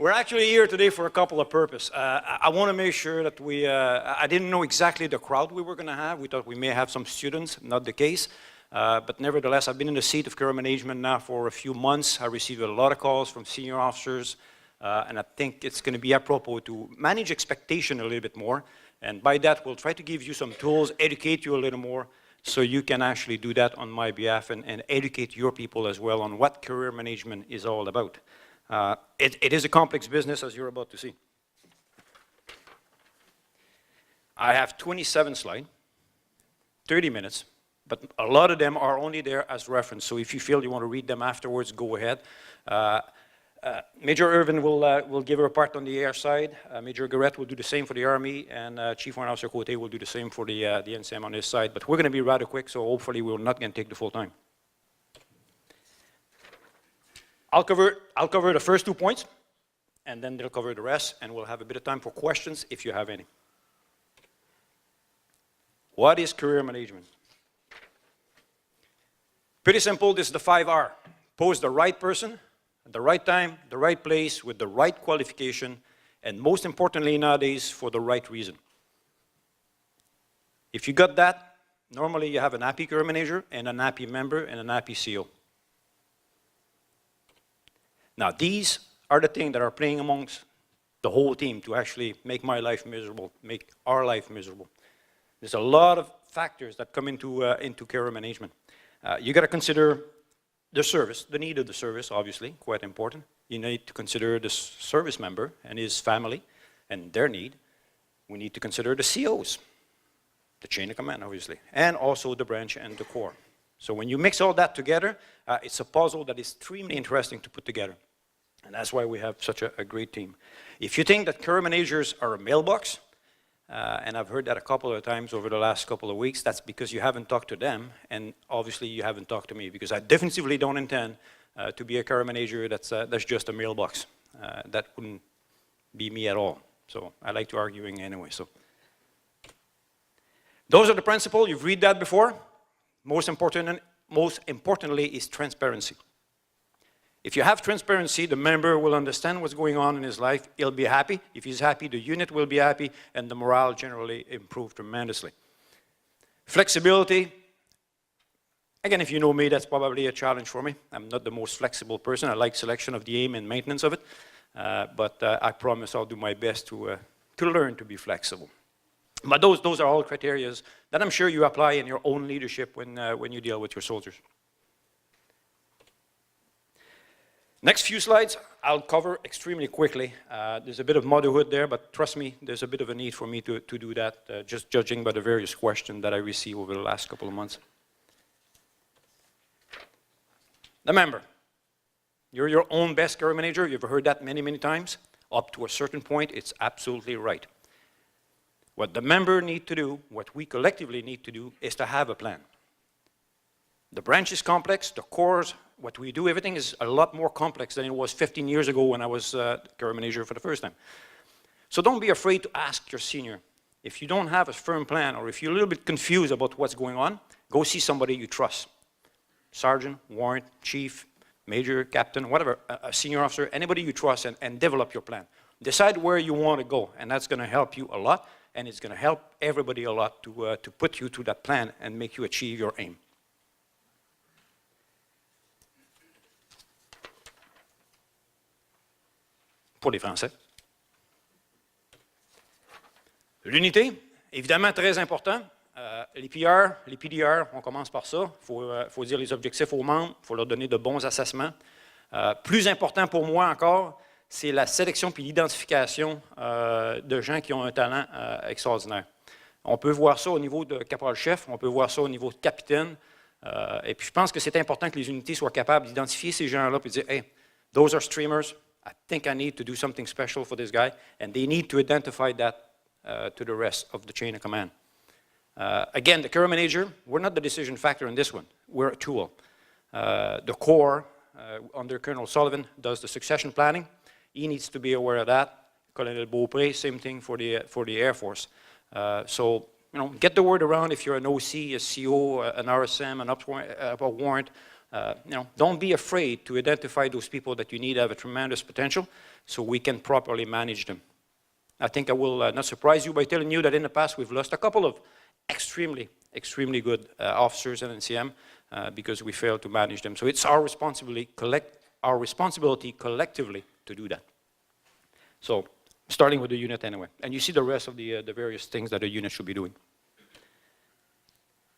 We're actually here today for a couple of purposes. I want to make sure that I didn't know exactly the crowd we were going to have. We thought we may have some students, not the case. But nevertheless, I've been in the seat of career management now for a few months. I received a lot of calls from senior officers, and I think it's going to be apropos to manage expectation a little bit more. And by that, we'll try to give you some tools, educate you a little more, so you can actually do that on my behalf and educate your people as well on what career management is all about. It is a complex business, as you're about to see. I have 27 slides, 30 minutes, but a lot of them are only there as reference. So if you feel you want to read them afterwards, go ahead. Major Irvin will give a report on the air side. Major Garrett will do the same for the Army, and Chief Warrant Officer Cote will do the same for the NCM on his side. But we're going to be rather quick, so hopefully we're not going to take the full time. I'll cover the first 2 points, and then they'll cover the rest, and we'll have a bit of time for questions if you have any. What is career management? Pretty simple. This is the 5R. Post the right person, at the right time, the right place, with the right qualification, and most importantly nowadays, for the right reason. If you got that, normally you have an happy career manager, and an happy member, and an happy CEO. Now, these are the things that are playing amongst the whole team to actually make my life miserable, make our life miserable. There's a lot of factors that come into career management. You got to consider the service, the need of the service, obviously, quite important. You need to consider the service member and his family and their need. We need to consider the COs, the chain of command, obviously, and also the branch and the core. So when you mix all that together, it's a puzzle that is extremely interesting to put together. And that's why we have such a great team. If you think that career managers are a mailbox, and I've heard that a couple of times over the last couple of weeks, that's because you haven't talked to them, and obviously you haven't talked to me, because I definitively don't intend to be a career manager that's just a mailbox. That wouldn't be me at all. So I like to arguing anyway. So those are the principles. You've read that before. Most importantly is transparency. If you have transparency, the member will understand what's going on in his life. He'll be happy. If he's happy, the unit will be happy, and the morale generally improves tremendously. Flexibility. Again, if you know me, that's probably a challenge for me. I'm not the most flexible person. I like selection of the aim and maintenance of it. But I promise I'll do my best to learn to be flexible. But those are all criteria that I'm sure you apply in your own leadership when you deal with your soldiers. Next few slides, I'll cover extremely quickly. There's a bit of motherhood there, but trust me, there's a bit of a need for me to do that, just judging by the various questions that I received over the last couple of months. The member. You're your own best career manager. You've heard that many, many times. Up to a certain point, it's absolutely right. What the member needs to do, what we collectively need to do, is to have a plan. The branch is complex, the cores, what we do, everything is a lot more complex than it was 15 years ago when I was career manager for the first time. So don't be afraid to ask your senior. If you don't have a firm plan, or if you're a little bit confused about what's going on, go see somebody you trust. Sergeant, warrant, chief, major, captain, whatever, a senior officer, anybody you trust, and develop your plan. Decide where you want to go, and that's going to help you a lot, and it's going to help everybody a lot to put you to that plan and make you achieve your aim. Pour les Français. L'unité, évidemment très important. Les PR, les PDR, on commence par ça. Il faut dire les objectifs aux membres, il faut leur donner de bons assessments. Plus important pour moi encore, c'est la sélection puis l'identification de gens qui ont un talent extraordinaire. On peut voir ça au niveau de caporal-chef, on peut voir ça au niveau de capitaine. Et puis je pense que c'est important que les unités soient capables d'identifier ces gens-là et de dire, hey, those are streamers. I think I need to do something special for this guy, and they need to identify that to the rest of the chain of command. Again, the career manager, we're not the decision factor in this one. We're a tool. The core, under Colonel Sullivan, does the succession planning. He needs to be aware of that. Colonel Beaupré, same thing for the Air Force. So you know, get the word around if you're an OC, a CO, an RSM, a warrant. You know, don't be afraid to identify those people that you need have a tremendous potential so we can properly manage them. I think I will not surprise you by telling you that in the past we've lost a couple of extremely good officers in NCM because we failed to manage them. So it's our responsibility collectively to do that. So starting with the unit anyway. And you see the rest of the various things that a unit should be doing.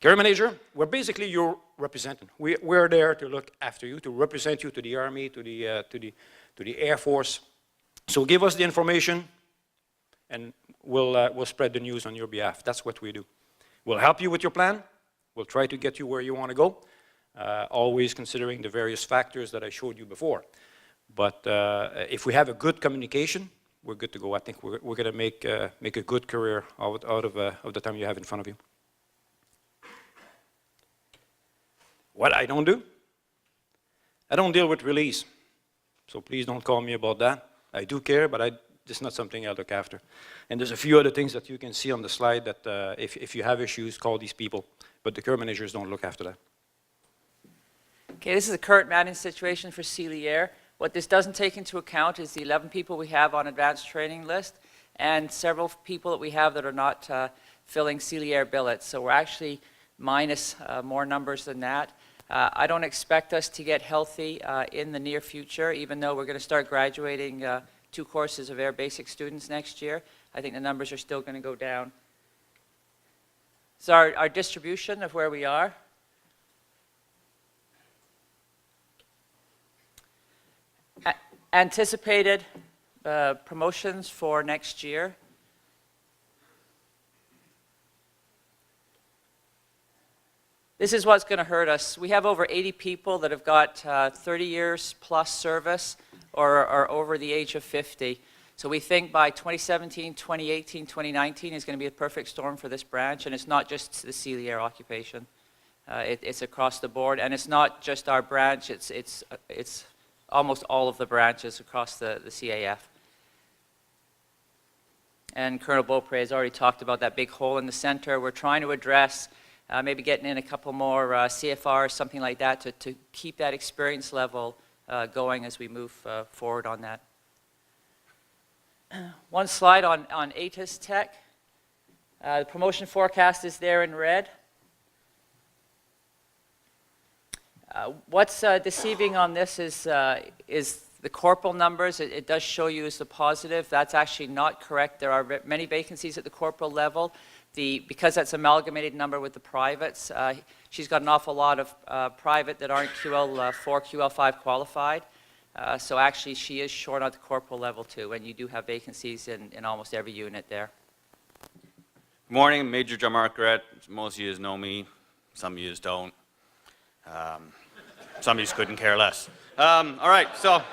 Career manager, we're basically your representative. We're there to look after you, to represent you to the Army, to the Air Force. So give us the information, and we'll spread the news on your behalf. That's what we do. We'll help you with your plan. We'll try to get you where you want to go, always considering the various factors that I showed you before. But if we have a good communication, we're good to go. I think we're going to make a good career out of the time you have in front of you. What I don't do? I don't deal with release. So please don't call me about that. I do care, but it's not something I look after. And there's a few other things that you can see on the slide that if you have issues, call these people. But the career managers don't look after that. Okay, this is the current manning situation for CLEAR. What this doesn't take into account is the 11 people we have on advanced training list and several people that we have that are not filling CLEAR billets. So we're actually minus more numbers than that. I don't expect us to get healthy in the near future, even though we're going to start graduating 2 courses of air basic students next year. I think the numbers are still going to go down. So our distribution of where we are. Anticipated promotions for next year. This is what's going to hurt us. We have over 80 people that have got 30 years plus service or are over the age of 50. So we think by 2017, 2018, 2019 is going to be a perfect storm for this branch, and it's not just the CLEAR occupation. It's across the board, and it's not just our branch, it's almost all of the branches across the CAF. And Colonel Beaupre has already talked about that big hole in the center. We're trying to address maybe getting in a couple more CFRs, something like that, to keep that experience level going as we move forward on that. One slide on ATIS Tech. The promotion forecast is there in red. What's deceiving on this is the corporal numbers. It does show you as the positive. That's actually not correct. There are many vacancies at the corporal level. Because that's amalgamated number with the privates, she's got an awful lot of private that aren't QL4, QL5 qualified. So actually she is short at the corporal level too, and you do have vacancies in almost every unit there. Good morning, Major Jean-Marc Garrett. Most of you know me, some of you don't. Some of you couldn't care less. All right, so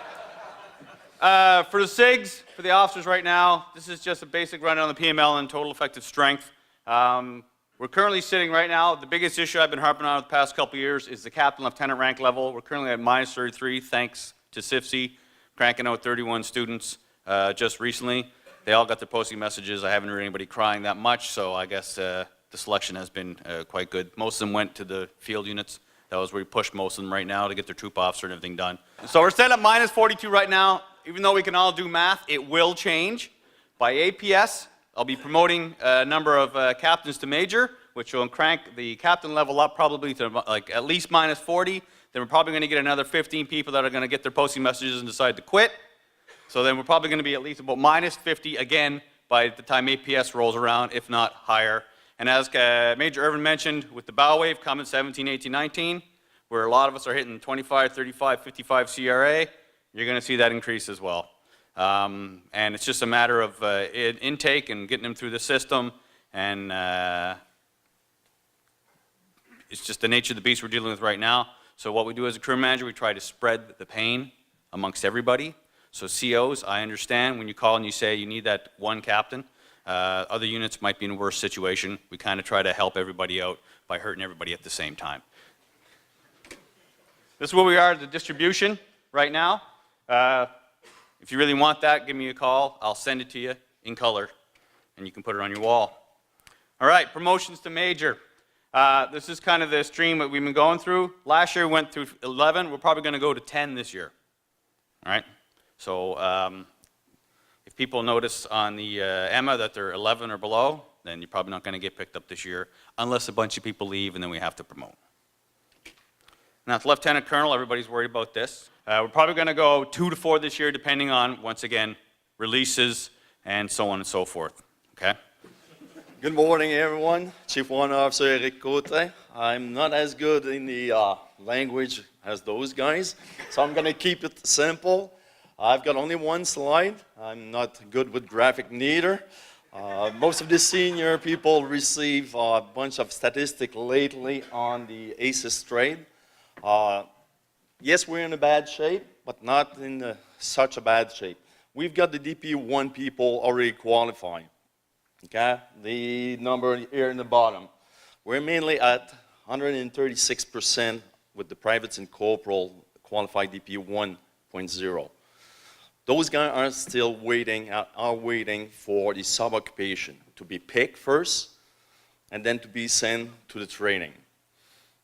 for the SIGs, for the officers right now, this is just a basic rundown on the PML and total effective strength. We're currently sitting right now, the biggest issue I've been harping on the past couple of years is the captain lieutenant rank level. We're currently at minus 33, thanks to CIFC, cranking out 31 students just recently. They all got their posting messages. I haven't heard anybody crying that much, so I guess the selection has been quite good. Most of them went to the field units. That was where we pushed most of them right now to get their troop officer and everything done. So we're set at minus 42 right now. Even though we can all do math, it will change. By APS, I'll be promoting a number of captains to major, which will crank the captain level up probably to like at least minus 40. Then we're probably going to get another 15 people that are going to get their posting messages and decide to quit. So then we're probably going to be at least about minus 50 again by the time APS rolls around, if not higher. And as Major Irvin mentioned, with the bow wave coming 17, 18, 19, where a lot of us are hitting 25, 35, 55 CRA, you're going to see that increase as well. And it's just a matter of intake and getting them through the system, and it's just the nature of the beast we're dealing with right now. So what we do as a crew manager, we try to spread the pain amongst everybody. So COs, I understand when you call and you say you need that one captain. Other units might be in a worse situation. We kind of try to help everybody out by hurting everybody at the same time. This is where we are at the distribution right now. If you really want that, give me a call. I'll send it to you in color, and you can put it on your wall. All right, promotions to major. This is kind of the stream that we've been going through. Last year we went through 11. We're probably going to go to 10 this year. All right? So if people notice on the EMMA that they're 11 or below, then you're probably not going to get picked up this year unless a bunch of people leave and then we have to promote. Now, it's Lieutenant Colonel. Everybody's worried about this. We're probably going to go 2 to 4 this year, depending on, once again, releases and so on and so forth. Okay? Good morning, everyone. Chief Warrant Officer Eric Cote. I'm not as good in the language as those guys, so I'm going to keep it simple. I've got only one slide. I'm not good with graphic neither. Most of the senior people receive a bunch of statistics lately on the ACES trade. Yes, we're in a bad shape, but not in such a bad shape. We've got the DP1 people already qualifying. Okay, the number here in the bottom. We're mainly at 136% with the privates and corporal qualified DP 1.0. Those guys are still waiting, are waiting for the sub-occupation to be picked first and then to be sent to the training.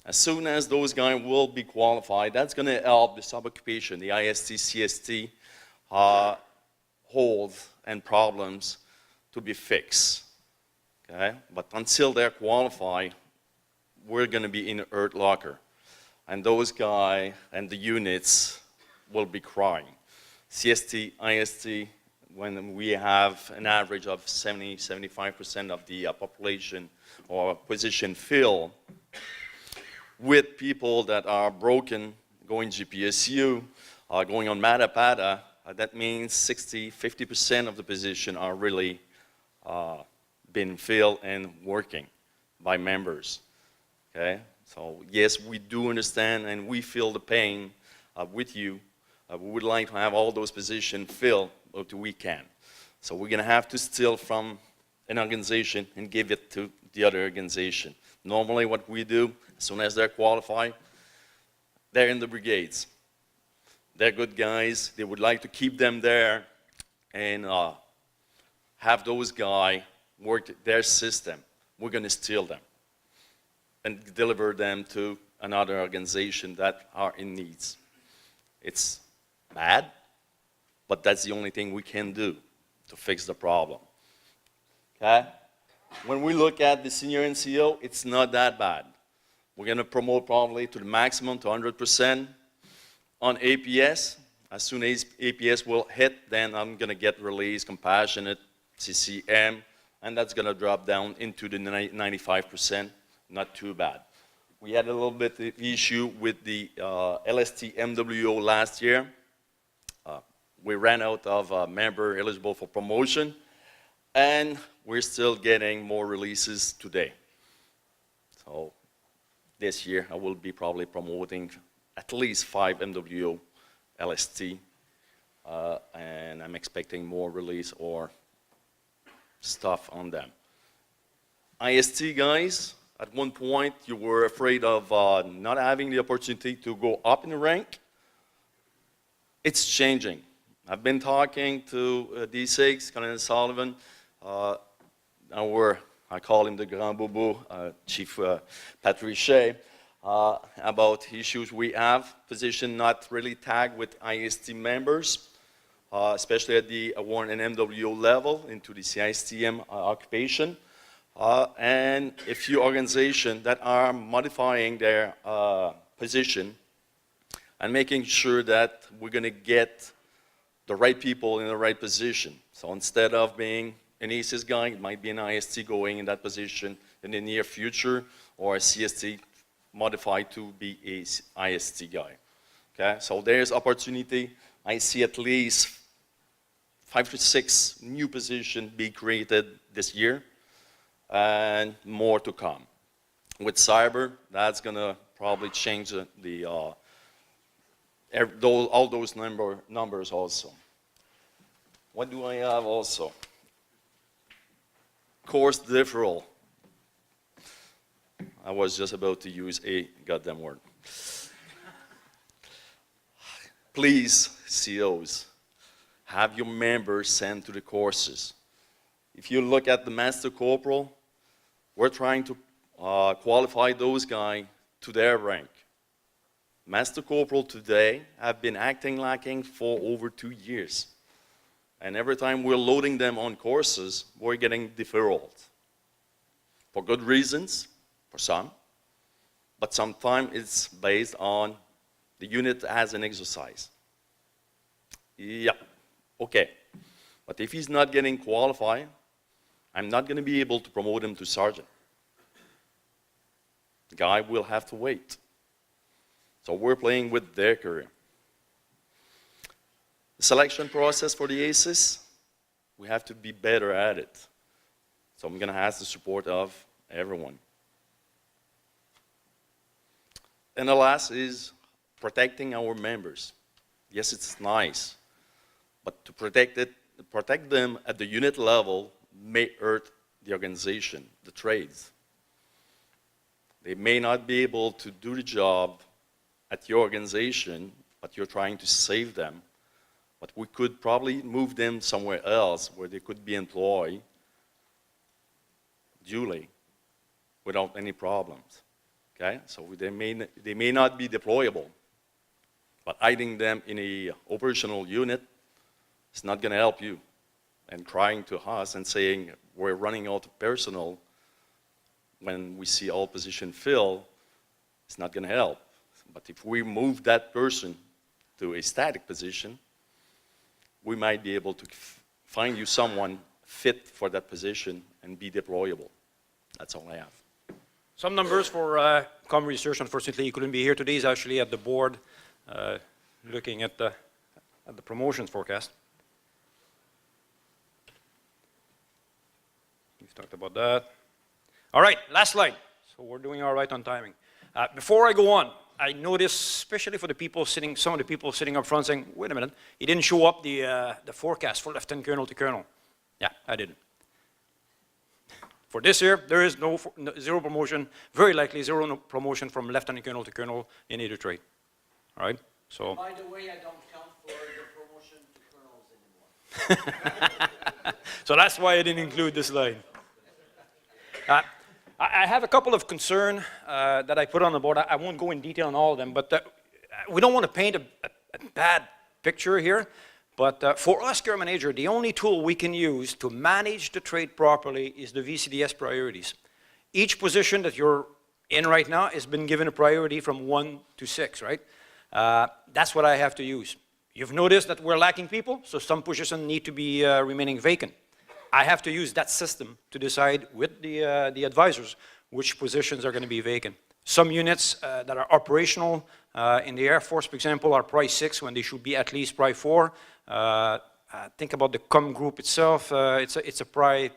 As soon as those guys will be qualified, that's going to help the sub-occupation, the IST, CST, holes and problems to be fixed, okay? But until they're qualified, we're going to be in an earth locker. And those guys and the units will be crying. CST, IST, when we have an average of 70–75% of the population or position filled with people that are broken, going GPSU, going on MATA-PATA, that means 60–50% of the position are really been filled and working by members, okay? So yes, we do understand and we feel the pain with you. We would like to have all those positions filled, but we can. So we're gonna have to steal from an organization and give it to the other organization. Normally what we do, as soon as they're qualified, they're in the brigades. They're good guys, they would like to keep them there and have those guys work their system. We're going to steal them and deliver them to another organization that are in needs. It's bad, but that's the only thing we can do to fix the problem. Okay? When we look at the senior NCO, it's not that bad. We're going to promote probably to the maximum, to 100%. On APS, as soon as APS will hit, then I'm going to get released, compassionate, CCM, and that's going to drop down into the 95%, not too bad. We had a little bit of issue with the LST MWO last year. We ran out of member eligible for promotion, and we're still getting more releases today. So this year, I will be probably promoting at least 5 MWO LST, and I'm expecting more release or stuff on them. IST guys, at one point you were afraid of not having the opportunity to go up in the rank. It's changing. I've been talking to D6, Colonel Sullivan, I call him the Grand Bobo, Chief Patrichet, about issues we have, position not really tagged with IST members, especially at the warrant and MWO level into the CISTM occupation, and a few organizations that are modifying their position and making sure that we're going to get the right people in the right position. So instead of being an ACES guy, it might be an IST going in that position in the near future, or a CST modified to be a IST guy. Okay, so there's opportunity. I see at least 5 to 6 new positions be created this year, and more to come. With cyber, that's gonna probably change all those numbers also. What do I have also? Course deferral. I was just about to use a goddamn word. Please, COs, have your members sent to the courses. If you look at the Master Corporal, we're trying to qualify those guys to their rank. Master Corporal today have been acting lacking for over 2 years. And every time we're loading them on courses, we're getting deferrals. For good reasons, for some, but sometimes it's based on the unit as an exercise. Yeah, okay. But if he's not getting qualified, I'm not going to be able to promote him to sergeant. The guy will have to wait. So we're playing with their career. The selection process for the ACES, we have to be better at it. So I'm going to ask the support of everyone. And the last is protecting our members. Yes, it's nice, but to protect them at the unit level may hurt the organization, the trades. They may not be able to do the job at your organization, but you're trying to save them. But we could probably move them somewhere else where they could be employed duly without any problems. Okay? So they may not be deployable, but hiding them in an operational unit is not going to help you. And crying to us and saying we're running out of personnel when we see all positions filled, it's not going to help. But if we move that person to a static position, we might be able to find you someone fit for that position and be deployable. That's all I have. Some numbers for Com Research. Unfortunately, he couldn't be here today. He's actually at the board looking at the promotions forecast. We've talked about that. All right, last slide. So we're doing all right on timing. Before I go on, I noticed, especially for the people sitting, some of the people sitting up front saying, wait a minute, he didn't show up the forecast for Lieutenant Colonel to Colonel. Yeah, I didn't. For this year, there is zero promotion, very likely zero promotion from Lieutenant Colonel to Colonel in either trade. All right, so. By the way, I don't count for the promotion to colonels anymore. So that's why I didn't include this line. I have a couple of concerns that I put on the board. I won't go in detail on all of them, but we don't want to paint a bad picture here. But for us, care manager, the only tool we can use to manage the trade properly is the VCDS priorities. Each position that you're in right now has been given a priority from 1 to 6, right? That's what I have to use. You've noticed that we're lacking people, so some positions need to be remaining vacant. I have to use that system to decide with the advisors which positions are going to be vacant. Some units that are operational in the Air Force, for example, are price 6 when they should be at least price 4. Think about the COM group itself. It's a price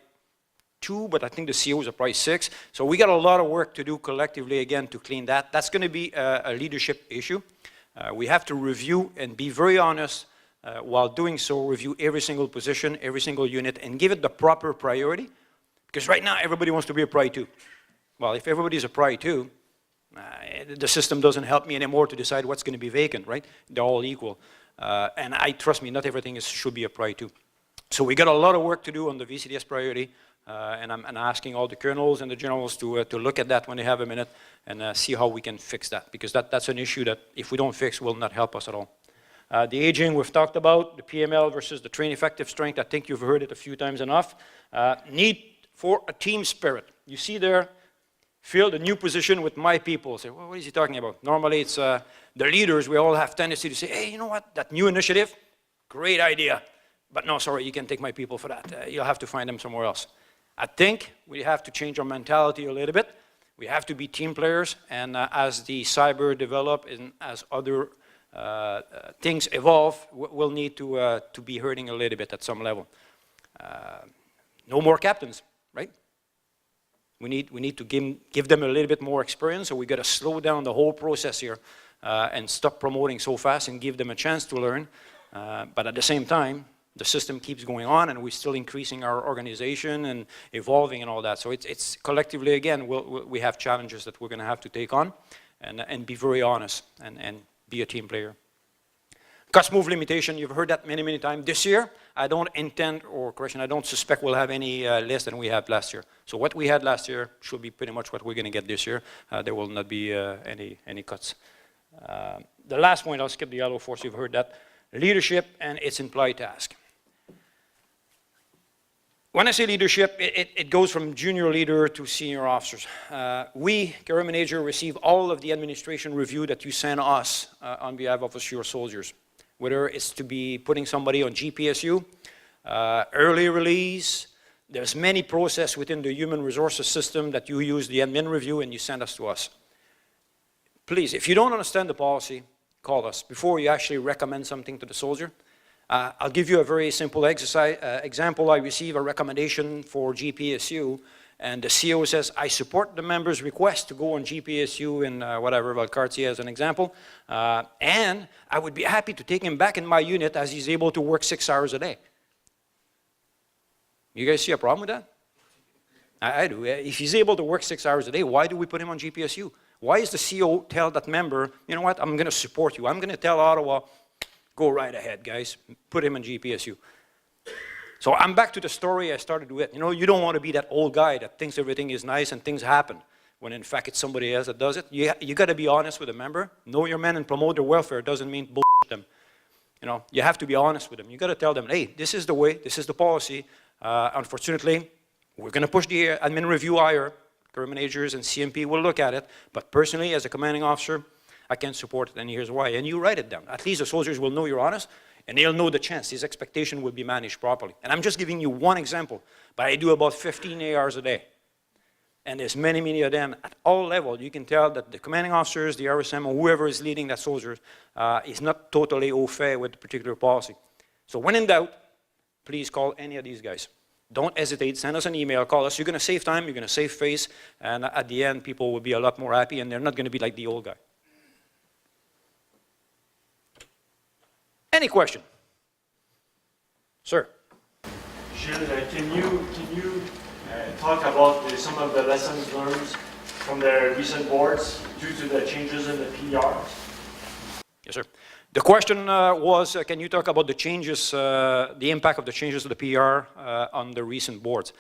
2, but I think the CO is a price 6. So we got a lot of work to do collectively again to clean that. That's going to be a leadership issue. We have to review and be very honest. While doing so, review every single position, every single unit, and give it the proper priority. Because right now, everybody wants to be a Pri 2. Well, if everybody's a Pri 2, the system doesn't help me anymore to decide what's going to be vacant, right? They're all equal. And trust me, not everything should be a Pri 2. So we got a lot of work to do on the VCDS priority. And I'm asking all the colonels and the generals to look at that when they have a minute and see how we can fix that. Because that's an issue that if we don't fix, will not help us at all. The aging we've talked about, the PML versus the train effective strength, I think you've heard it a few times enough. Need for a team spirit. You see there, fill the new position with my people. Say, well, what is he talking about? Normally it's the leaders, we all have tendency to say, hey, you know what, that new initiative, great idea. But no, sorry, you can't take my people for that. You'll have to find them somewhere else. I think we have to change our mentality a little bit. We have to be team players, and as the cyber develop and as other things evolve, we'll need to be hurting a little bit at some level. No more captains, right? We need to give them a little bit more experience, so we got to slow down the whole process here and stop promoting so fast and give them a chance to learn. But at the same time, the system keeps going on, and we're still increasing our organization and evolving and all that. So it's collectively, again, we have challenges that we're going to have to take on and be very honest and be a team player. Cost move limitation, you've heard that many, many times. This year, I don't intend, or correction, I don't suspect we'll have any less than we had last year. So what we had last year should be pretty much what we're going to get this year. There will not be any cuts. The last point, I'll skip the yellow force, you've heard that. Leadership and its implied task. When I say leadership, it goes from junior leader to senior officers. We, career manager, receive all of the administration review that you send us on behalf of your soldiers. Whether it's to be putting somebody on GPSU, early release, there's many processes within the human resources system that you use the admin review and you send us to us. Please, if you don't understand the policy, call us before you actually recommend something to the soldier. I'll give you a very simple example. I receive a recommendation for GPSU, and the CO says, I support the member's request to go on GPSU in whatever, Valcartier as an example, and I would be happy to take him back in my unit as he's able to work 6 hours a day. You guys see a problem with that? I do. If he's able to work 6 hours a day, why do we put him on GPSU? Why is the CO tell that member, you know what, I'm going to support you. I'm going to tell Ottawa, go right ahead, guys. Put him on GPSU. So I'm back to the story I started with. You know, you don't want to be that old guy that thinks everything is nice and things happen, when in fact it's somebody else that does it. You got to be honest with a member. Know your men and promote their welfare doesn't mean bullshit them. You know, you have to be honest with them. You got to tell them, hey, this is the way, this is the policy. Unfortunately, we're going to push the admin review higher. Career managers and CMP will look at it. But personally, as a commanding officer, I can't support it, and here's why. And you write it down. At least the soldiers will know you're honest, and they'll know the chance. His expectation will be managed properly. And I'm just giving you one example, but I do about 15 ARs a day. And there's many, many of them at all levels. You can tell that the commanding officers, the RSM, or whoever is leading that soldier is not totally au fait with the particular policy. So when in doubt, please call any of these guys. Don't hesitate, send us an email, call us. You're going to save time, you're going to save face, and at the end, people will be a lot more happy, and they're not going to be like the old guy. Any question? Sir? Gilles, can you talk about some of the lessons learned from the recent boards due to the changes in the PRs? Yes, sir. The question was, can you talk about the changes, the impact of the changes to the PR on the recent boards?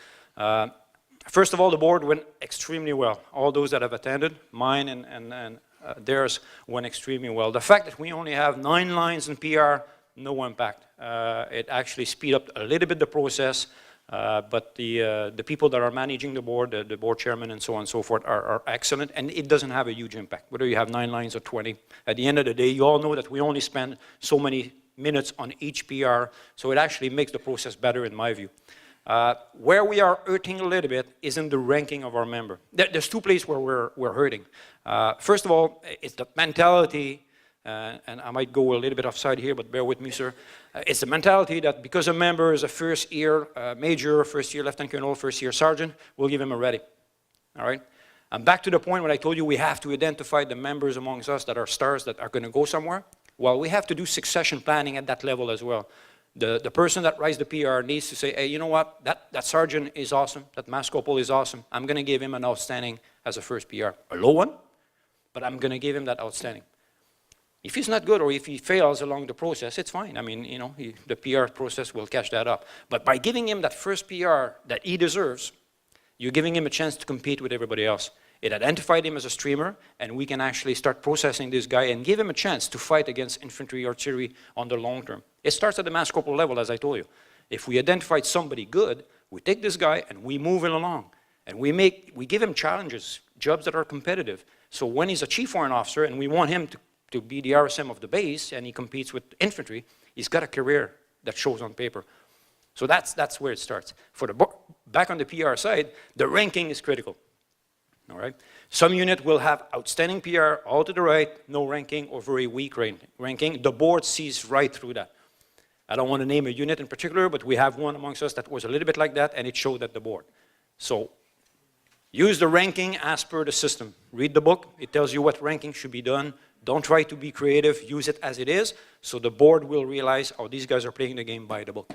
First of all, the board went extremely well. All those that have attended, mine and theirs, went extremely well. The fact that we only have 9 lines in PR, no impact. It actually speed up a little bit the process, but the people that are managing the board chairman and so on and so forth are excellent, and it doesn't have a huge impact, whether you have 9 lines or 20. At the end of the day, you all know that we only spend so many minutes on each PR, so it actually makes the process better in my view. Where we are hurting a little bit is in the ranking of our member. There's 2 places where we're hurting. First of all, it's the mentality, and I might go a little bit offside here, but bear with me, sir. It's the mentality that because a member is a first-year major, first-year lieutenant colonel, first-year sergeant, we'll give him a ready. All right? And back to the point when I told you we have to identify the members amongst us that are stars that are going to go somewhere. Well, we have to do succession planning at that level as well. The person that writes the PR needs to say, hey, you know what, that sergeant is awesome, that mass corporal is awesome. I'm going to give him an outstanding as a first PR. A low one, but I'm going to give him that outstanding. If he's not good or if he fails along the process, it's fine. I mean, you know, the PR process will catch that up. But by giving him that first PR that he deserves, you're giving him a chance to compete with everybody else. It identified him as a streamer, and we can actually start processing this guy and give him a chance to fight against infantry artillery on the long term. It starts at the mass corporal level, as I told you. If we identified somebody good, we take this guy and we move him along. And we give him challenges, jobs that are competitive. So when he's a chief warrant officer and we want him to be the RSM of the base and he competes with infantry, he's got a career that shows on paper. So that's where it starts. Back on the PR side, the ranking is critical. All right? Some unit will have outstanding PR, all to the right, no ranking, or very weak ranking. The board sees right through that. I don't want to name a unit in particular, but we have one amongst us that was a little bit like that, and it showed at the board. So use the ranking as per the system. Read the book. It tells you what ranking should be done. Don't try to be creative. Use it as it is, so the board will realize, oh, these guys are playing the game by the book.